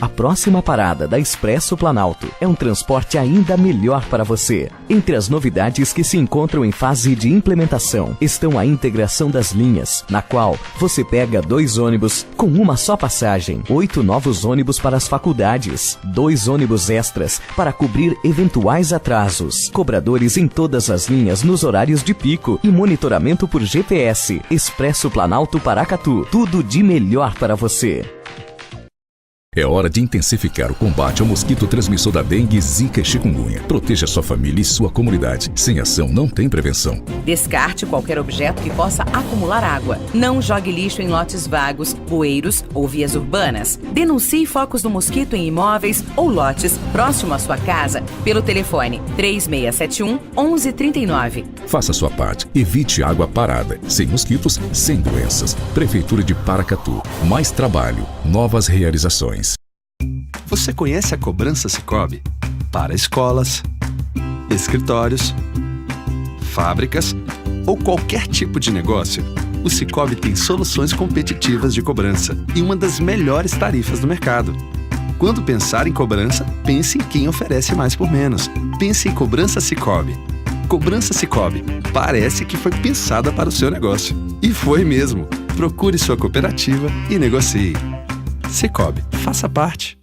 A próxima parada da Expresso Planalto é um transporte ainda melhor para você. Entre as novidades que se encontram em fase de implementação estão a integração das linhas, na qual você pega 2 ônibus com uma só passagem, 8 novos ônibus para as faculdades, 2 ônibus extras para cobrir eventuais atrasos, cobradores em todas as linhas nos horários de pico e monitoramento por GPS. Expresso Planalto Paracatu, tudo de melhor para você. É hora de intensificar o combate ao mosquito transmissor da dengue, zika e chikungunya. Proteja sua família e sua comunidade. Sem ação não tem prevenção. Descarte qualquer objeto que possa acumular água. Não jogue lixo em lotes vagos, bueiros ou vias urbanas. Denuncie focos do mosquito em imóveis ou lotes próximo à sua casa pelo telefone 3671-1139. Faça sua parte. Evite água parada. Sem mosquitos, sem doenças. Prefeitura de Paracatu. Mais trabalho. Novas realizações. Você conhece a cobrança Sicoob? Para escolas, escritórios, fábricas ou qualquer tipo de negócio, o Sicoob tem soluções competitivas de cobrança e uma das melhores tarifas do mercado. Quando pensar em cobrança, pense em quem oferece mais por menos. Pense em Cobrança Sicoob. Cobrança Sicoob. Parece que foi pensada para o seu negócio. E foi mesmo. Procure sua cooperativa e negocie. Sicoob, faça parte.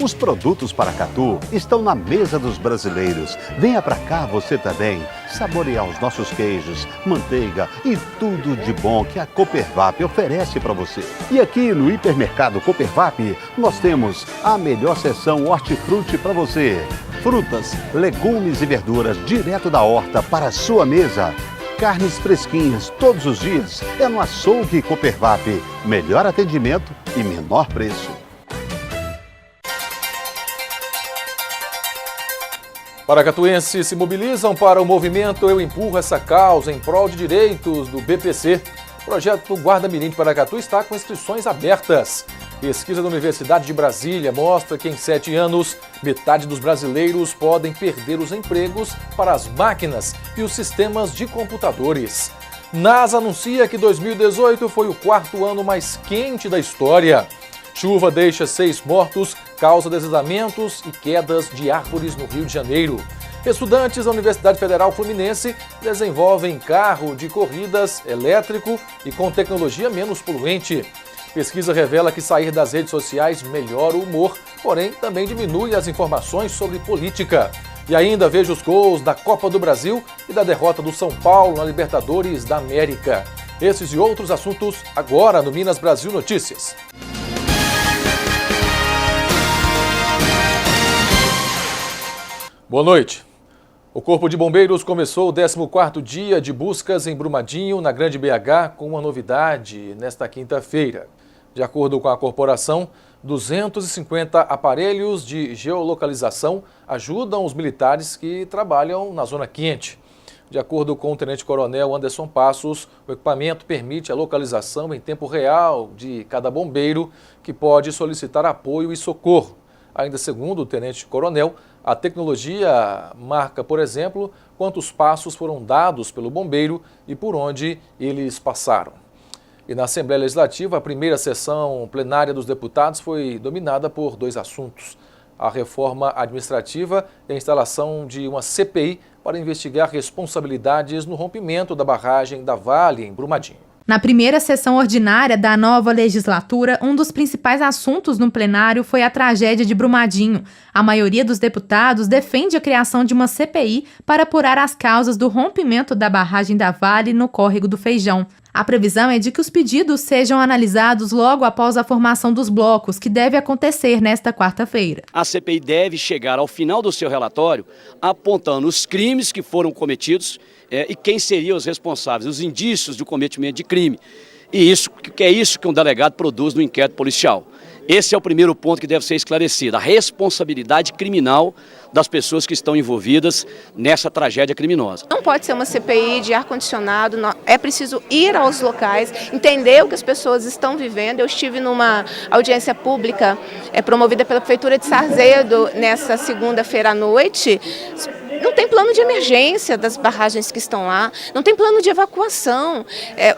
Os produtos Paracatu estão na mesa dos brasileiros. Venha pra cá você também, saborear os nossos queijos, manteiga e tudo de bom que a Coopervap oferece para você. E aqui no Hipermercado Coopervap, nós temos a melhor seção hortifruti para você. Frutas, legumes e verduras direto da horta para a sua mesa. Carnes fresquinhas todos os dias é no Açougue Coopervap. Melhor atendimento e menor preço. Paracatuenses se mobilizam para o movimento Eu Empurro Essa Causa em prol de direitos do BPC. O projeto Guarda Mirim de Paracatu está com inscrições abertas. Pesquisa da Universidade de Brasília mostra que em 7 anos, metade dos brasileiros podem perder os empregos para as máquinas e os sistemas de computadores. NASA anuncia que 2018 foi o 4º ano mais quente da história. Chuva deixa 6 mortos, causa deslizamentos e quedas de árvores no Rio de Janeiro. Estudantes da Universidade Federal Fluminense desenvolvem carro de corridas elétrico e com tecnologia menos poluente. Pesquisa revela que sair das redes sociais melhora o humor, porém também diminui as informações sobre política. E ainda veja os gols da Copa do Brasil e da derrota do São Paulo na Libertadores da América. Esses e outros assuntos agora no Minas Brasil Notícias. Boa noite. O Corpo de Bombeiros começou o 14º dia de buscas em Brumadinho, na Grande BH, com uma novidade nesta quinta-feira. De acordo com a corporação, 250 aparelhos de geolocalização ajudam os militares que trabalham na zona quente. De acordo com o tenente-coronel Anderson Passos, o equipamento permite a localização em tempo real de cada bombeiro que pode solicitar apoio e socorro. Ainda segundo o tenente-coronel, a tecnologia marca, por exemplo, quantos passos foram dados pelo bombeiro e por onde eles passaram. E na Assembleia Legislativa, a primeira sessão plenária dos deputados foi dominada por 2 assuntos: a reforma administrativa e a instalação de uma CPI para investigar responsabilidades no rompimento da barragem da Vale, em Brumadinho. Na primeira sessão ordinária da nova legislatura, um dos principais assuntos no plenário foi a tragédia de Brumadinho. A maioria dos deputados defende a criação de uma CPI para apurar as causas do rompimento da barragem da Vale no córrego do Feijão. A previsão é de que os pedidos sejam analisados logo após a formação dos blocos, que deve acontecer nesta quarta-feira. A CPI deve chegar ao final do seu relatório apontando os crimes que foram cometidos e quem seriam os responsáveis, os indícios do cometimento de crime. E isso que um delegado produz no inquérito policial. Esse é o primeiro ponto que deve ser esclarecido, a responsabilidade criminal das pessoas que estão envolvidas nessa tragédia criminosa. Não pode ser uma CPI de ar-condicionado, é preciso ir aos locais, entender o que as pessoas estão vivendo. Eu estive numa audiência pública promovida pela Prefeitura de Sarzedo nessa segunda-feira à noite. não tem plano de emergência das barragens que estão lá, não tem plano de evacuação,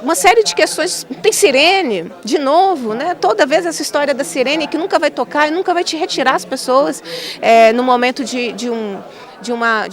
uma série de questões, tem sirene, de novo, né? Toda vez essa história da sirene que nunca vai tocar e nunca vai te retirar as pessoas no momento de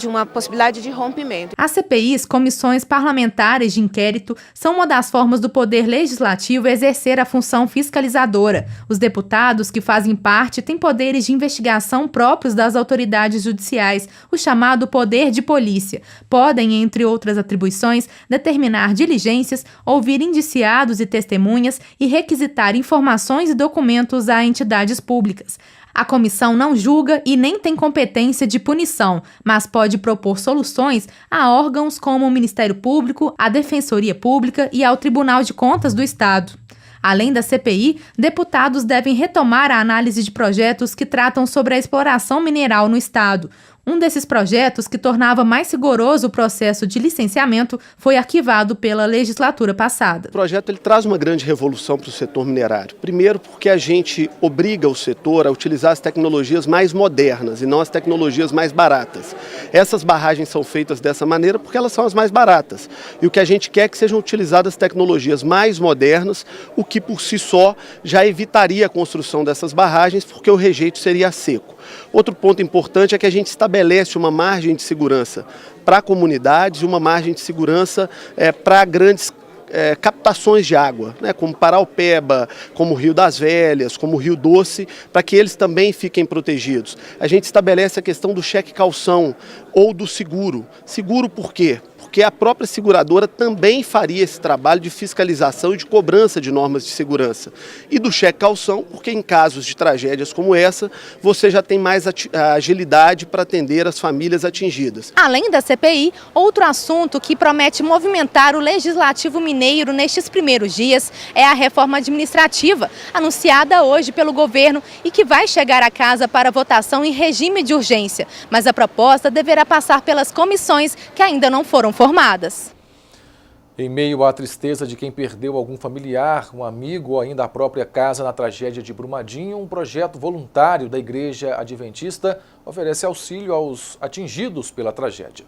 uma possibilidade de rompimento. As CPIs, comissões parlamentares de inquérito, são uma das formas do Poder Legislativo exercer a função fiscalizadora. Os deputados que fazem parte têm poderes de investigação próprios das autoridades judiciais, o chamado poder de polícia. Podem, entre outras atribuições, determinar diligências, ouvir indiciados e testemunhas e requisitar informações e documentos a entidades públicas. A comissão não julga e nem tem competência de punição, mas pode propor soluções a órgãos como o Ministério Público, a Defensoria Pública e ao Tribunal de Contas do Estado. Além da CPI, deputados devem retomar a análise de projetos que tratam sobre a exploração mineral no Estado. Um desses projetos, que tornava mais rigoroso o processo de licenciamento, foi arquivado pela legislatura passada. O projeto ele traz uma grande revolução para o setor minerário. Primeiro, porque a gente obriga o setor a utilizar as tecnologias mais modernas e não as tecnologias mais baratas. Essas barragens são feitas dessa maneira porque elas são as mais baratas. E o que a gente quer é que sejam utilizadas tecnologias mais modernas, o que por si só já evitaria a construção dessas barragens, porque o rejeito seria a seco. Outro ponto importante é que a gente estabelece uma margem de segurança para comunidades e uma margem de segurança para grandes captações de água, né, como Paraupeba, como o Rio das Velhas, como o Rio Doce, para que eles também fiquem protegidos. A gente estabelece a questão do cheque calção ou do seguro. Seguro por quê? Porque a própria seguradora também faria esse trabalho de fiscalização e de cobrança de normas de segurança. E do cheque calção, porque em casos de tragédias como essa, você já tem mais agilidade para atender as famílias atingidas. Além da CPI, outro assunto que promete movimentar o Legislativo mineiro nestes primeiros dias é a reforma administrativa, anunciada hoje pelo governo e que vai chegar à casa para votação em regime de urgência. Mas a proposta deverá passar pelas comissões que ainda não foram formadas. Em meio à tristeza de quem perdeu algum familiar, um amigo ou ainda a própria casa na tragédia de Brumadinho, um projeto voluntário da Igreja Adventista oferece auxílio aos atingidos pela tragédia.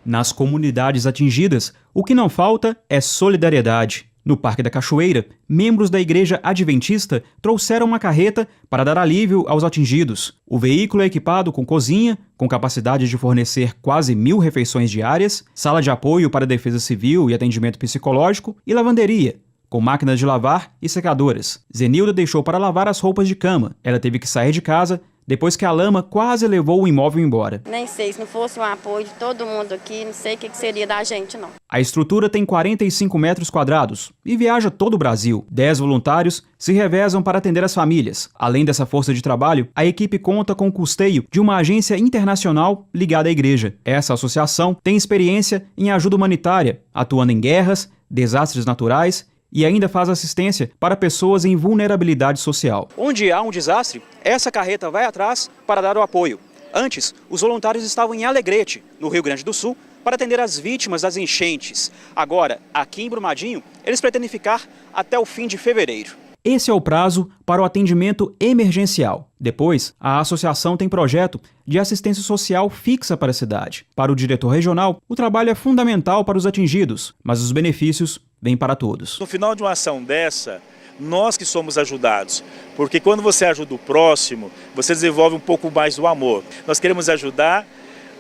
Nas comunidades atingidas, o que não falta é solidariedade. No Parque da Cachoeira, membros da Igreja Adventista trouxeram uma carreta para dar alívio aos atingidos. O veículo é equipado com cozinha, com capacidade de fornecer quase 1.000 refeições diárias, sala de apoio para defesa civil e atendimento psicológico e lavanderia, com máquinas de lavar e secadoras. Zenilda deixou para lavar as roupas de cama. Ela teve que sair de casa depois que a lama quase levou o imóvel embora. Nem sei, se não fosse o apoio de todo mundo aqui, não sei o que seria da gente, não. A estrutura tem 45 metros quadrados e viaja todo o Brasil. 10 voluntários se revezam para atender as famílias. Além dessa força de trabalho, a equipe conta com o custeio de uma agência internacional ligada à igreja. Essa associação tem experiência em ajuda humanitária, atuando em guerras, desastres naturais e ainda faz assistência para pessoas em vulnerabilidade social. Onde há um desastre, essa carreta vai atrás para dar o apoio. Antes, os voluntários estavam em Alegrete, no Rio Grande do Sul, para atender as vítimas das enchentes. Agora, aqui em Brumadinho, eles pretendem ficar até o fim de fevereiro. Esse é o prazo para o atendimento emergencial. Depois, a associação tem projeto de assistência social fixa para a cidade. Para o diretor regional, o trabalho é fundamental para os atingidos, mas os benefícios vêm para todos. No final de uma ação dessa, nós que somos ajudados, porque quando você ajuda o próximo, você desenvolve um pouco mais do amor. Nós queremos ajudar,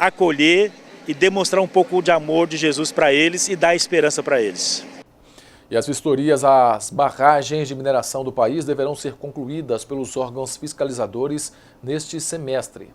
acolher e demonstrar um pouco de amor de Jesus para eles e dar esperança para eles. E as vistorias às barragens de mineração do país deverão ser concluídas pelos órgãos fiscalizadores neste semestre.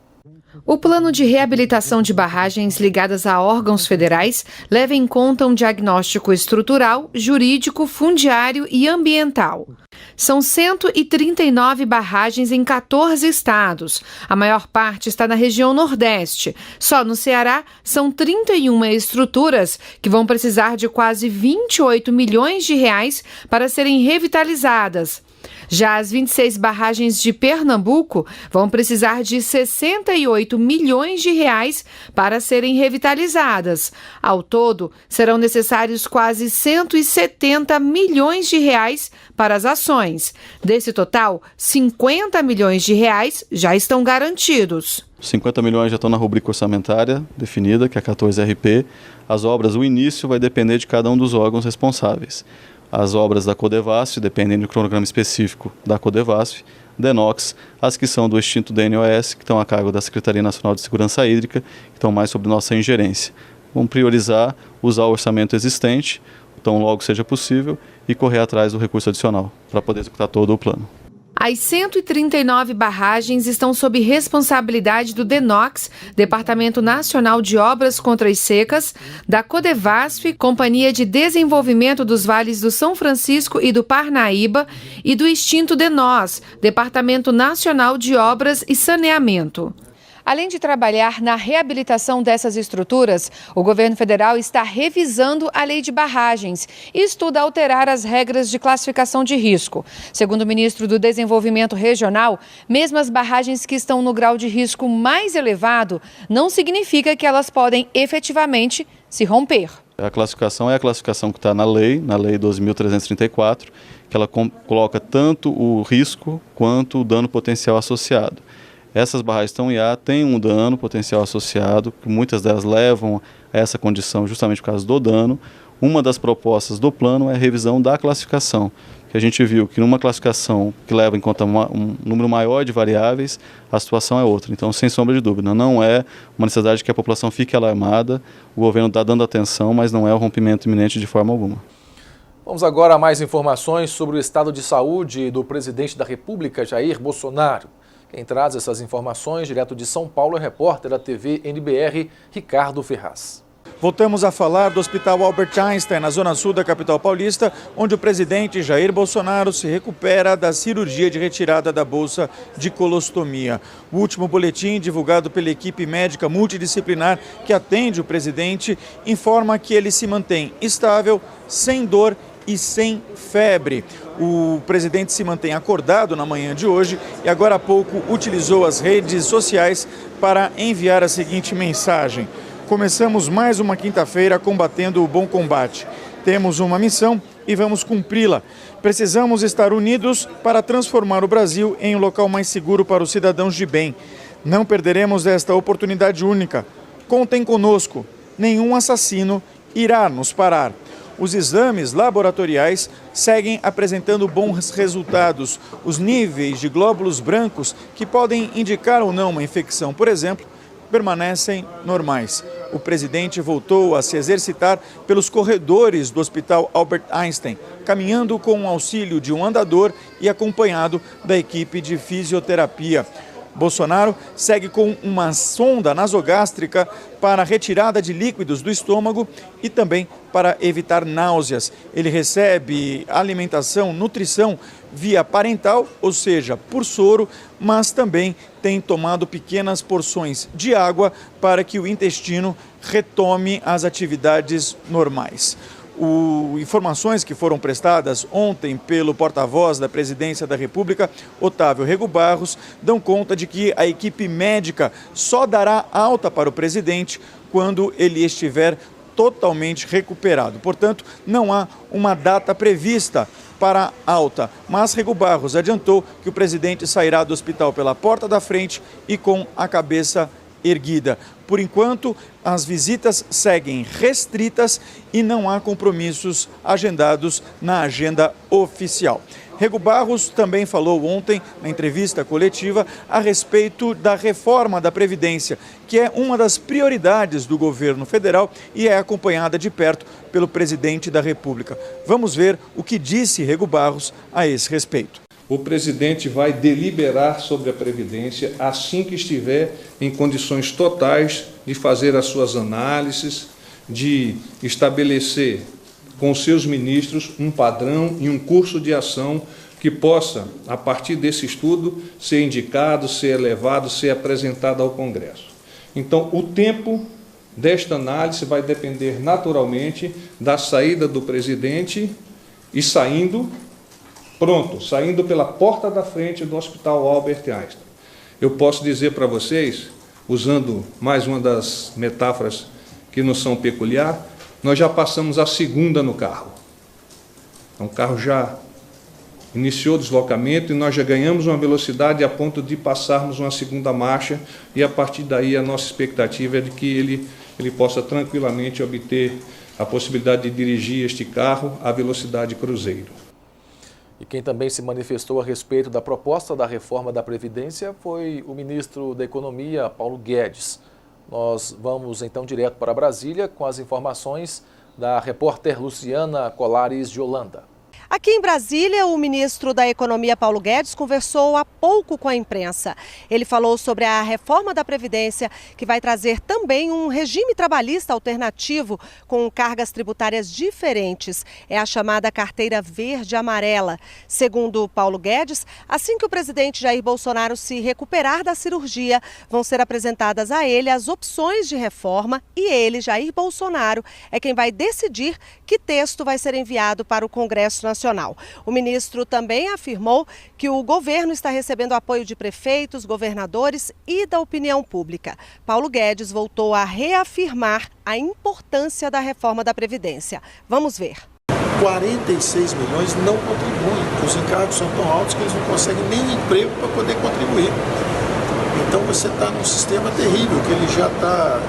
O plano de reabilitação de barragens ligadas a órgãos federais leva em conta um diagnóstico estrutural, jurídico, fundiário e ambiental. São 139 barragens em 14 estados. A maior parte está na região Nordeste. Só no Ceará são 31 estruturas que vão precisar de quase 28 milhões de reais para serem revitalizadas. Já as 26 barragens de Pernambuco vão precisar de 68 milhões de reais para serem revitalizadas. Ao todo, serão necessários quase 170 milhões de reais para as ações. Desse total, 50 milhões de reais já estão garantidos. 50 milhões já estão na rubrica orçamentária definida, que é a 14RP. As obras, o início vai depender de cada um dos órgãos responsáveis. As obras da Codevasf dependem do cronograma específico da Codevasf, DENOX, as que são do extinto DNOS, que estão a cargo da Secretaria Nacional de Segurança Hídrica, que estão mais sob nossa ingerência. Vamos priorizar, usar o orçamento existente, tão logo seja possível, e correr atrás do recurso adicional, para poder executar todo o plano. As 139 barragens estão sob responsabilidade do DENOX, Departamento Nacional de Obras contra as Secas, da Codevasf, Companhia de Desenvolvimento dos Vales do São Francisco e do Parnaíba, e do extinto DENOS, Departamento Nacional de Obras e Saneamento. Além de trabalhar na reabilitação dessas estruturas, o governo federal está revisando a lei de barragens e estuda alterar as regras de classificação de risco. Segundo o ministro do Desenvolvimento Regional, mesmo as barragens que estão no grau de risco mais elevado, não significa que elas podem efetivamente se romper. A classificação é a classificação que está na lei 12.334, que ela coloca tanto o risco quanto o dano potencial associado. Essas barragens estão em IA, têm um dano potencial associado, que muitas delas levam a essa condição justamente por causa do dano. Uma das propostas do plano é a revisão da classificação, que a gente viu que numa classificação que leva em conta um número maior de variáveis, a situação é outra. Então, sem sombra de dúvida, não é uma necessidade que a população fique alarmada, o governo está dando atenção, mas não é o rompimento iminente de forma alguma. Vamos agora a mais informações sobre o estado de saúde do presidente da República, Jair Bolsonaro. Quem traz essas informações direto de São Paulo é o repórter da TV NBR, Ricardo Ferraz. Voltamos a falar do Hospital Albert Einstein, na zona sul da capital paulista, onde o presidente Jair Bolsonaro se recupera da cirurgia de retirada da bolsa de colostomia. O último boletim divulgado pela equipe médica multidisciplinar que atende o presidente informa que ele se mantém estável, sem dor e sem febre. O presidente se mantém acordado na manhã de hoje e agora há pouco utilizou as redes sociais para enviar a seguinte mensagem: começamos mais uma quinta-feira combatendo o bom combate. Temos uma missão e vamos cumpri-la. Precisamos estar unidos para transformar o Brasil em um local mais seguro para os cidadãos de bem. Não perderemos esta oportunidade única. Contem conosco. Nenhum assassino irá nos parar. Os exames laboratoriais seguem apresentando bons resultados. Os níveis de glóbulos brancos, que podem indicar ou não uma infecção, por exemplo, permanecem normais. O presidente voltou a se exercitar pelos corredores do Hospital Albert Einstein, caminhando com o auxílio de um andador e acompanhado da equipe de fisioterapia. Bolsonaro segue com uma sonda nasogástrica para retirada de líquidos do estômago e também para evitar náuseas. Ele recebe alimentação, nutrição via parental, ou seja, por soro, mas também tem tomado pequenas porções de água para que o intestino retome as atividades normais. Informações que foram prestadas ontem pelo porta-voz da Presidência da República, Otávio Rego Barros, dão conta de que a equipe médica só dará alta para o presidente quando ele estiver totalmente recuperado. Portanto, não há uma data prevista para alta, mas Rego Barros adiantou que o presidente sairá do hospital pela porta da frente e com a cabeça erguida. Por enquanto, as visitas seguem restritas e não há compromissos agendados na agenda oficial. Rego Barros também falou ontem, na entrevista coletiva, a respeito da reforma da Previdência, que é uma das prioridades do governo federal e é acompanhada de perto pelo presidente da República. Vamos ver o que disse Rego Barros a esse respeito. O presidente vai deliberar sobre a Previdência assim que estiver em condições totais de fazer as suas análises, de estabelecer com seus ministros um padrão e um curso de ação que possa, a partir desse estudo, ser indicado, ser elevado, ser apresentado ao Congresso. Então, o tempo desta análise vai depender naturalmente da saída do presidente e saindo pronto, saindo pela porta da frente do Hospital Albert Einstein. Eu posso dizer para vocês, usando mais uma das metáforas que nos são peculiar, nós já passamos a segunda no carro. Então, o carro já iniciou o deslocamento e nós já ganhamos uma velocidade a ponto de passarmos uma segunda marcha, e a partir daí a nossa expectativa é de que ele possa tranquilamente obter a possibilidade de dirigir este carro à velocidade cruzeiro. E quem também se manifestou a respeito da proposta da reforma da Previdência foi o ministro da Economia, Paulo Guedes. Nós vamos então direto para Brasília com as informações da repórter Luciana Colares de Holanda. Aqui em Brasília, o ministro da Economia, Paulo Guedes, conversou há pouco com a imprensa. Ele falou sobre a reforma da Previdência, que vai trazer também um regime trabalhista alternativo com cargas tributárias diferentes. É a chamada carteira verde-amarela. Segundo Paulo Guedes, assim que o presidente Jair Bolsonaro se recuperar da cirurgia, vão ser apresentadas a ele as opções de reforma e ele, Jair Bolsonaro, é quem vai decidir que texto vai ser enviado para o Congresso Nacional. O ministro também afirmou que o governo está recebendo apoio de prefeitos, governadores e da opinião pública. Paulo Guedes voltou a reafirmar a importância da reforma da Previdência. Vamos ver. 46 milhões não contribuem. Os encargos são tão altos que eles não conseguem nem emprego para poder contribuir. Então você está num sistema terrível, que ele já está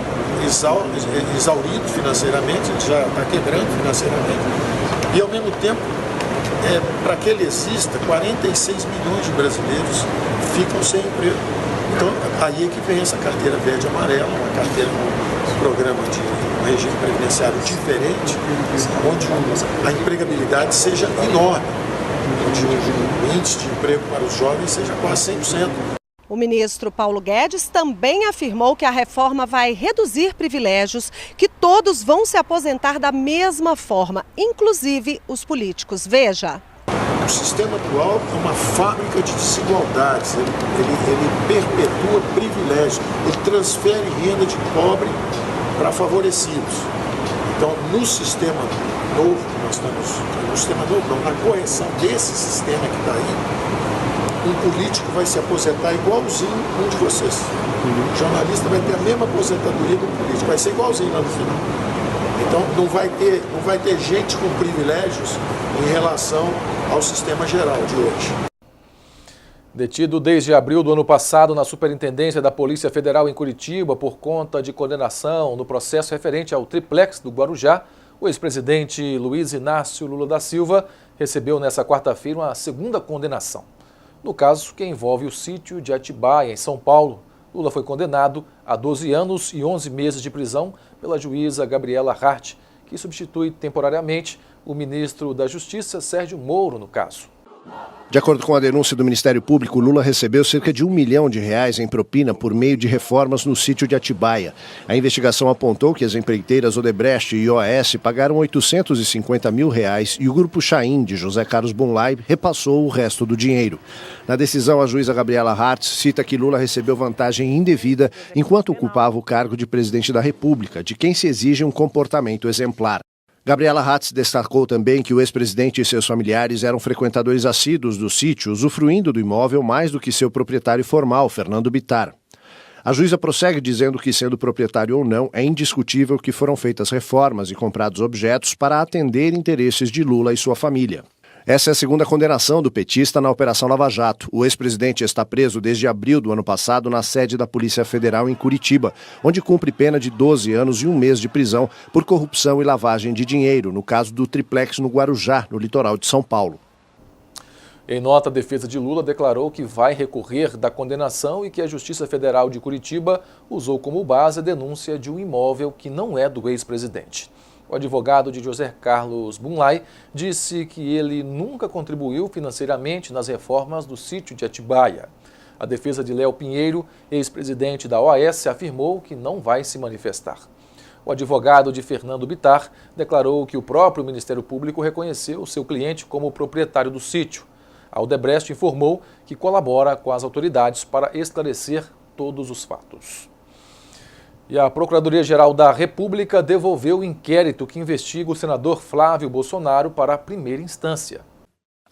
exaurido financeiramente, ele já está quebrando financeiramente. E ao mesmo tempo, para que ele exista, 46 milhões de brasileiros ficam sem emprego. Então, aí é que vem essa carteira verde e amarela, uma carteira com um programa de um regime previdenciário diferente, onde a empregabilidade seja enorme, onde o índice de emprego para os jovens seja quase 100%. O ministro Paulo Guedes também afirmou que a reforma vai reduzir privilégios, que todos vão se aposentar da mesma forma, inclusive os políticos. Veja. O sistema atual é uma fábrica de desigualdades, ele perpetua privilégios, ele transfere renda de pobre para favorecidos. Então, no sistema novo, nós estamos no sistema novo, não, na correção desse sistema que está aí, um político vai se aposentar igualzinho um de vocês. O jornalista vai ter a mesma aposentadoria do político, vai ser igualzinho lá no final. Então não vai ter gente com privilégios em relação ao sistema geral de hoje. Detido desde abril do ano passado na Superintendência da Polícia Federal em Curitiba por conta de condenação no processo referente ao triplex do Guarujá, o ex-presidente Luiz Inácio Lula da Silva recebeu nesta quarta-feira uma segunda condenação. No caso, que envolve o sítio de Atibaia, em São Paulo, Lula foi condenado a 12 anos e 11 meses de prisão pela juíza Gabriela Hart, que substitui temporariamente o ministro da Justiça, Sérgio Moro, no caso. De acordo com a denúncia do Ministério Público, Lula recebeu cerca de R$1 milhão em propina por meio de reformas no sítio de Atibaia. A investigação apontou que as empreiteiras Odebrecht e OAS pagaram R$850 mil e o grupo Chaim, de José Carlos Bunlai, repassou o resto do dinheiro. Na decisão, a juíza Gabriela Hart cita que Lula recebeu vantagem indevida enquanto ocupava o cargo de presidente da República, de quem se exige um comportamento exemplar. Gabriela Hatz destacou também que o ex-presidente e seus familiares eram frequentadores assíduos do sítio, usufruindo do imóvel mais do que seu proprietário formal, Fernando Bittar. A juíza prossegue dizendo que, sendo proprietário ou não, é indiscutível que foram feitas reformas e comprados objetos para atender interesses de Lula e sua família. Essa é a segunda condenação do petista na Operação Lava Jato. O ex-presidente está preso desde abril do ano passado na sede da Polícia Federal em Curitiba, onde cumpre pena de 12 anos e 1 mês de prisão por corrupção e lavagem de dinheiro, no caso do triplex no Guarujá, no litoral de São Paulo. Em nota, a defesa de Lula declarou que vai recorrer da condenação e que a Justiça Federal de Curitiba usou como base a denúncia de um imóvel que não é do ex-presidente. O advogado de José Carlos Bunlai disse que ele nunca contribuiu financeiramente nas reformas do sítio de Atibaia. A defesa de Léo Pinheiro, ex-presidente da OAS, afirmou que não vai se manifestar. O advogado de Fernando Bittar declarou que o próprio Ministério Público reconheceu seu cliente como proprietário do sítio. A Odebrecht informou que colabora com as autoridades para esclarecer todos os fatos. E a Procuradoria-Geral da República devolveu o inquérito que investiga o senador Flávio Bolsonaro para a primeira instância.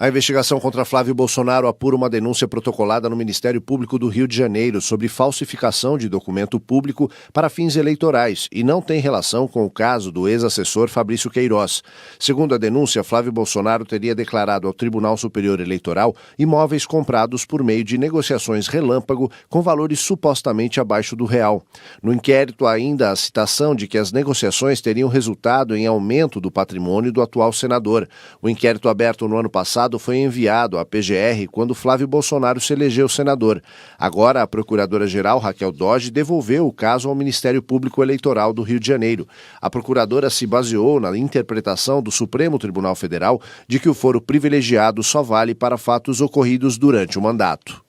A investigação contra Flávio Bolsonaro apura uma denúncia protocolada no Ministério Público do Rio de Janeiro sobre falsificação de documento público para fins eleitorais e não tem relação com o caso do ex-assessor Fabrício Queiroz. Segundo a denúncia, Flávio Bolsonaro teria declarado ao Tribunal Superior Eleitoral imóveis comprados por meio de negociações relâmpago com valores supostamente abaixo do real. No inquérito, há ainda a citação de que as negociações teriam resultado em aumento do patrimônio do atual senador. O inquérito aberto no ano passado foi enviado à PGR quando Flávio Bolsonaro se elegeu senador. Agora, a procuradora-geral Raquel Dodge devolveu o caso ao Ministério Público Eleitoral do Rio de Janeiro. A procuradora se baseou na interpretação do Supremo Tribunal Federal de que o foro privilegiado só vale para fatos ocorridos durante o mandato.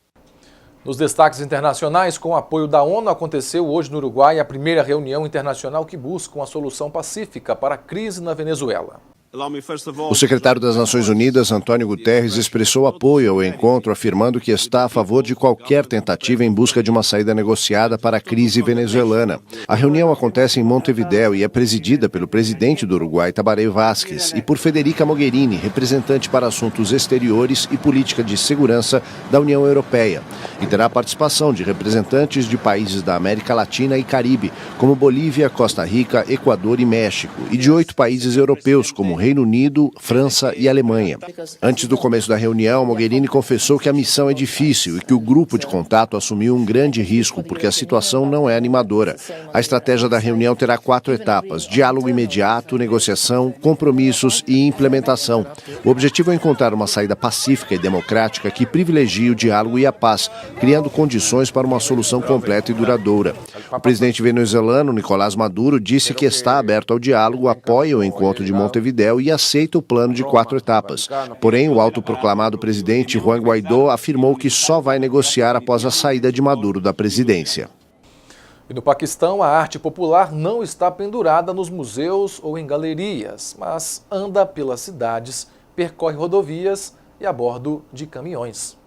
Nos destaques internacionais, com o apoio da ONU, aconteceu hoje no Uruguai a primeira reunião internacional que busca uma solução pacífica para a crise na Venezuela. O secretário das Nações Unidas, Antônio Guterres, expressou apoio ao encontro, afirmando que está a favor de qualquer tentativa em busca de uma saída negociada para a crise venezuelana. A reunião acontece em Montevidéu e é presidida pelo presidente do Uruguai, Tabaré Vázquez, e por Federica Mogherini, representante para assuntos exteriores e política de segurança da União Europeia. E terá a participação de representantes de países da América Latina e Caribe, como Bolívia, Costa Rica, Equador e México, e de 8 países europeus, como Reino Unido, França e Alemanha. Antes do começo da reunião, Mogherini confessou que a missão é difícil e que o grupo de contato assumiu um grande risco porque a situação não é animadora. A estratégia da reunião terá 4 etapas: diálogo imediato, negociação, compromissos e implementação. O objetivo é encontrar uma saída pacífica e democrática que privilegie o diálogo e a paz, criando condições para uma solução completa e duradoura. O presidente venezuelano, Nicolás Maduro, disse que está aberto ao diálogo, apoia o encontro de Montevidéu e aceita o plano de 4 etapas. Porém, o autoproclamado presidente Juan Guaidó afirmou que só vai negociar após a saída de Maduro da presidência. E no Paquistão, a arte popular não está pendurada nos museus ou em galerias, mas anda pelas cidades, percorre rodovias e a bordo de caminhões.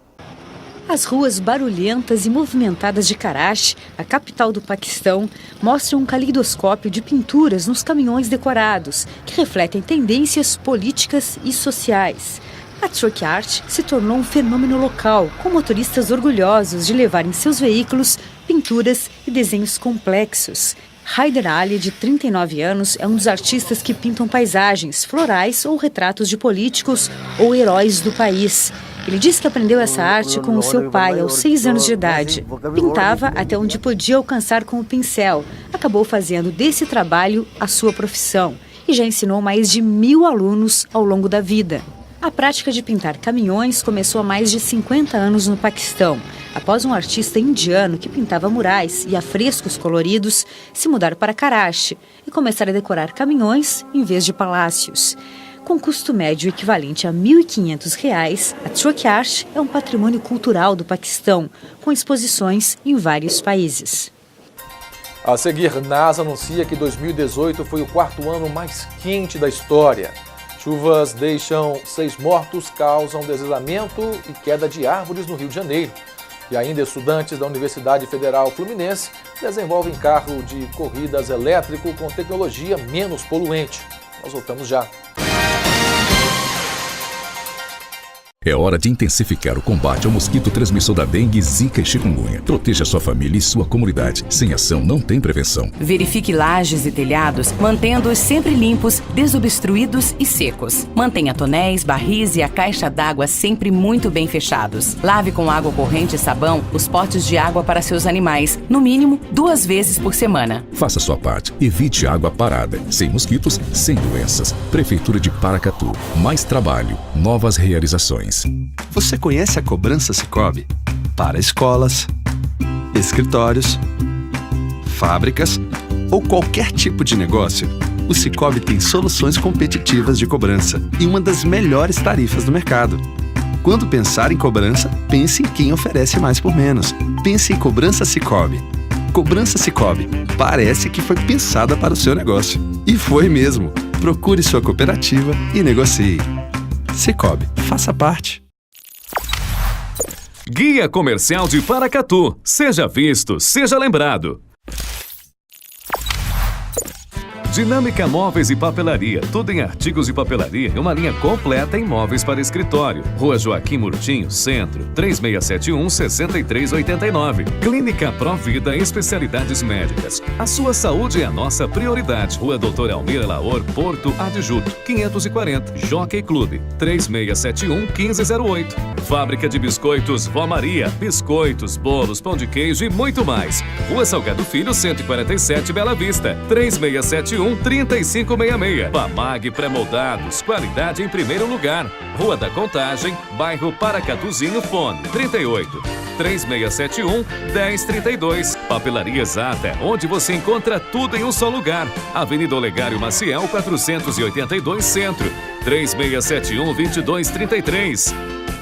As ruas barulhentas e movimentadas de Karachi, a capital do Paquistão, mostram um caleidoscópio de pinturas nos caminhões decorados, que refletem tendências políticas e sociais. A truck art se tornou um fenômeno local, com motoristas orgulhosos de levar em seus veículos pinturas e desenhos complexos. Haider Ali, de 39 anos, é um dos artistas que pintam paisagens, florais ou retratos de políticos ou heróis do país. Ele diz que aprendeu essa arte com o seu pai aos 6 anos de idade. Pintava até onde podia alcançar com o pincel. Acabou fazendo desse trabalho a sua profissão e já ensinou mais de 1.000 alunos ao longo da vida. A prática de pintar caminhões começou há mais de 50 anos no Paquistão, após um artista indiano que pintava murais e afrescos coloridos se mudar para Karachi e começar a decorar caminhões em vez de palácios. Com custo médio equivalente a R$ 1.500, a truck art é um patrimônio cultural do Paquistão, com exposições em vários países. A seguir, NASA anuncia que 2018 foi o 4º ano mais quente da história. Chuvas deixam 6 mortos, causam deslizamento e queda de árvores no Rio de Janeiro. E ainda estudantes da Universidade Federal Fluminense desenvolvem carro de corridas elétrico com tecnologia menos poluente. Nós voltamos já. É hora de intensificar o combate ao mosquito transmissor da dengue, zika e chikungunya. Proteja sua família e sua comunidade. Sem ação não tem prevenção. Verifique lajes e telhados, mantendo-os sempre limpos, desobstruídos e secos. Mantenha tonéis, barris e a caixa d'água sempre muito bem fechados. Lave com água corrente e sabão os potes de água para seus animais, no mínimo 2 vezes por semana. Faça sua parte. Evite água parada. Sem mosquitos, sem doenças. Prefeitura de Paracatu. Mais trabalho, novas realizações. Você conhece a cobrança Sicoob? Para escolas, escritórios, fábricas ou qualquer tipo de negócio, o Sicoob tem soluções competitivas de cobrança e uma das melhores tarifas do mercado. Quando pensar em cobrança, pense em quem oferece mais por menos. Pense em cobrança Sicoob. Cobrança Sicoob. Parece que foi pensada para o seu negócio. E foi mesmo. Procure sua cooperativa e negocie. Sicoob, faça parte. Guia Comercial de Paracatu. Seja visto, seja lembrado. Dinâmica Móveis e Papelaria, tudo em artigos de papelaria e uma linha completa em móveis para escritório. Rua Joaquim Murtinho, Centro, 3671-6389. Clínica Provida, especialidades médicas. A sua saúde é a nossa prioridade. Rua Doutor Almir Laor, Porto Adjuto, 540. Jockey Clube, 3671-1508. Fábrica de Biscoitos Vó Maria, biscoitos, bolos, pão de queijo e muito mais. Rua Salgado Filho, 147, Bela Vista, 3671-3566. Pamag Pré-moldados, qualidade em primeiro lugar. Rua da Contagem, bairro Paracatuzinho, fone 38-3671-1032. Papelaria Exata, onde você encontra tudo em um só lugar. Avenida Olegário Maciel, 482 Centro, 3671-2233.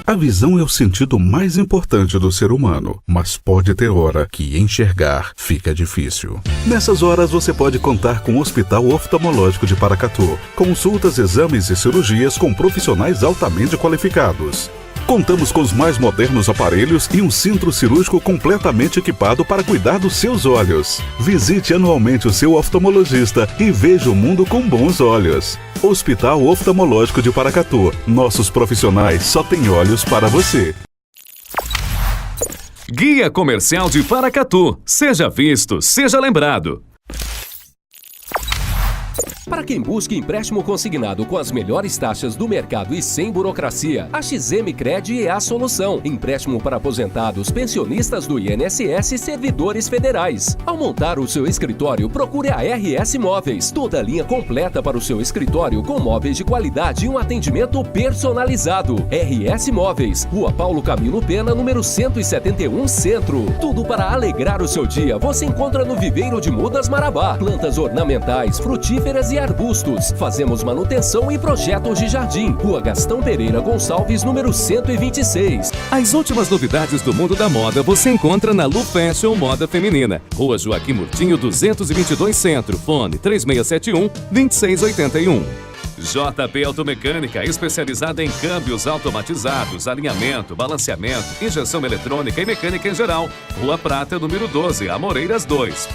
A visão é o sentido mais importante do ser humano, mas pode ter hora que enxergar fica difícil. Nessas horas você pode contar com o Hospital Oftalmológico de Paracatu. Consultas, exames e cirurgias com profissionais altamente qualificados. Contamos com os mais modernos aparelhos e um centro cirúrgico completamente equipado para cuidar dos seus olhos. Visite anualmente o seu oftalmologista e veja o mundo com bons olhos. Hospital Oftalmológico de Paracatu. Nossos profissionais só têm olhos para você. Guia Comercial de Paracatu. Seja visto, seja lembrado. Para quem busca empréstimo consignado com as melhores taxas do mercado e sem burocracia, a XM Cred é a solução. Empréstimo para aposentados, pensionistas do INSS e servidores federais. Ao montar o seu escritório, procure a RS Móveis. Toda a linha completa para o seu escritório com móveis de qualidade e um atendimento personalizado. RS Móveis, Rua Paulo Camilo Pena, número 171, Centro. Tudo para alegrar o seu dia você encontra no Viveiro de Mudas Marabá. Plantas ornamentais, frutíferas e arbustos. Fazemos manutenção e projetos de jardim. Rua Gastão Pereira Gonçalves, número 126. As últimas novidades do mundo da moda você encontra na Lu Fashion Moda Feminina. Rua Joaquim Murtinho, 222 Centro. Fone 3671-2681. JP Automecânica, especializada em câmbios automatizados, alinhamento, balanceamento, injeção eletrônica e mecânica em geral. Rua Prata, número 12, Amoreiras 2.